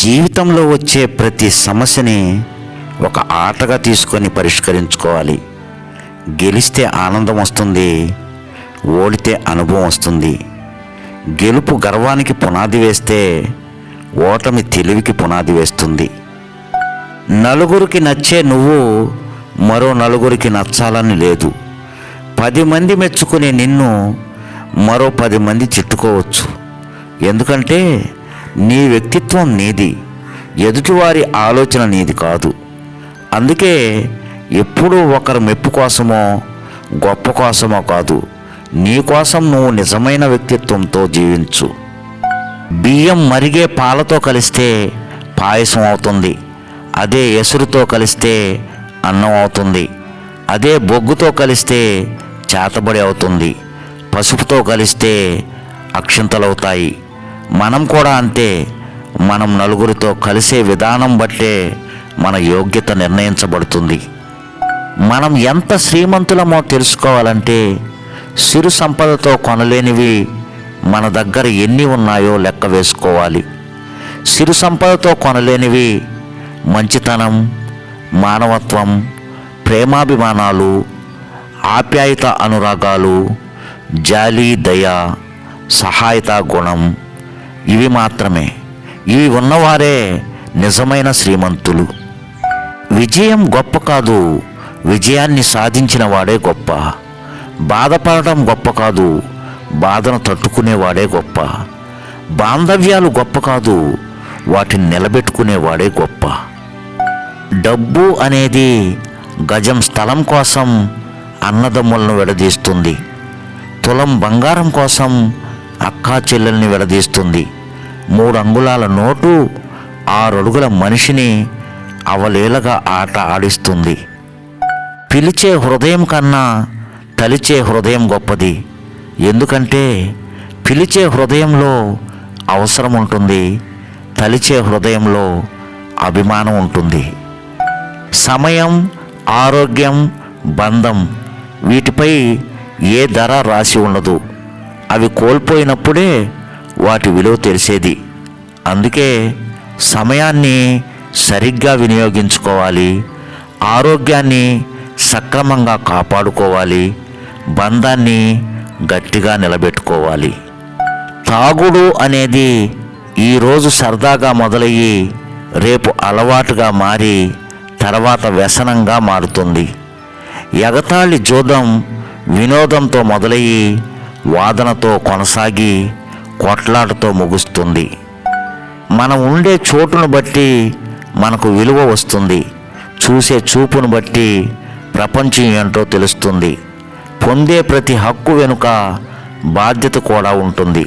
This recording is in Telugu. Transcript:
జీవితంలో వచ్చే ప్రతి సమస్యని ఒక ఆటగా తీసుకొని పరిష్కరించుకోవాలి. గెలిస్తే ఆనందం వస్తుంది, ఓడితే అనుభవం వస్తుంది. గెలుపు గర్వానికి పునాది వేస్తే ఓటమి తెలివికి పునాది వేస్తుంది. నలుగురికి నచ్చే నువ్వు మరో నలుగురికి నచ్చాలని లేదు. 10 మంది మెచ్చుకునే నిన్ను మరో 10 మంది తిట్టుకోవచ్చు. ఎందుకంటే నీ వ్యక్తిత్వం నీది, ఎదుటివారి ఆలోచన నీది కాదు. అందుకే ఎప్పుడూ ఒకరి మెప్పు కోసమో గొప్ప కోసమో కాదు, నీ కోసం నువ్వు నిజమైన వ్యక్తిత్వంతో జీవించు. బియ్యం మరిగే పాలతో కలిస్తే పాయసం అవుతుంది, అదే ఎసురుతో కలిస్తే అన్నం అవుతుంది, అదే బొగ్గుతో కలిస్తే చేతబడి అవుతుంది, పసుపుతో కలిస్తే అక్షింతలవుతాయి. మనం కూడా అంతే. మనం నలుగురితో కలిసే విధానం బట్టే మన యోగ్యత నిర్ణయించబడుతుంది. మనం ఎంత శ్రీమంతులమో తెలుసుకోవాలంటే సిరు సంపదతో కొనలేనివి మన దగ్గర ఎన్ని ఉన్నాయో లెక్క వేసుకోవాలి. సిరు సంపదతో కొనలేనివి మంచితనం, మానవత్వం, ప్రేమాభిమానాలు, ఆప్యాయత, అనురాగాలు, జాలి, దయ, సహాయత గుణం, ఇవి మాత్రమే. ఇవి ఉన్నవారే నిజమైన శ్రీమంతులు. విజయం గొప్ప కాదు, విజయాన్ని సాధించిన వాడే గొప్ప. బాధపడటం గొప్ప కాదు, బాధను తట్టుకునేవాడే గొప్ప. బాంధవ్యాలు గొప్ప కాదు, వాటిని నిలబెట్టుకునేవాడే గొప్ప. డబ్బు అనేది గజం స్థలం కోసం అన్నదమ్ములను విడదీస్తుంది. తులం బంగారం కోసం అక్కా చెల్లెల్ని విడదీస్తుంది. 3 అంగుళాల నోటు 6 అడుగుల మనిషిని అవలీలగా ఆట ఆడిస్తుంది. పిలిచే హృదయం కన్నా తలిచే హృదయం గొప్పది. ఎందుకంటే పిలిచే హృదయంలో అవసరం ఉంటుంది, తలిచే హృదయంలో అభిమానం ఉంటుంది. సమయం, ఆరోగ్యం, బంధం, వీటిపై ఏ ధర రాసి ఉండదు. అవి కోల్పోయినప్పుడే వాటి విలువ తెలిసేది. అందుకే సమయాన్ని సరిగ్గా వినియోగించుకోవాలి, ఆరోగ్యాన్ని సక్రమంగా కాపాడుకోవాలి, బంధాన్ని గట్టిగా నిలబెట్టుకోవాలి. తాగుడు అనేది ఈరోజు సరదాగా మొదలయ్యి రేపు అలవాటుగా మారి తర్వాత వ్యసనంగా మారుతుంది. ఎగతాళి జోదం వినోదంతో మొదలయ్యి వాదనతో కొనసాగి కొట్లాటతో ముగుస్తుంది. మనం ఉండే చోటును బట్టి మనకు విలువ వస్తుంది. చూసే చూపును బట్టి ప్రపంచం ఏంటో తెలుస్తుంది. పొందే ప్రతి హక్కు వెనుక బాధ్యత కూడా ఉంటుంది.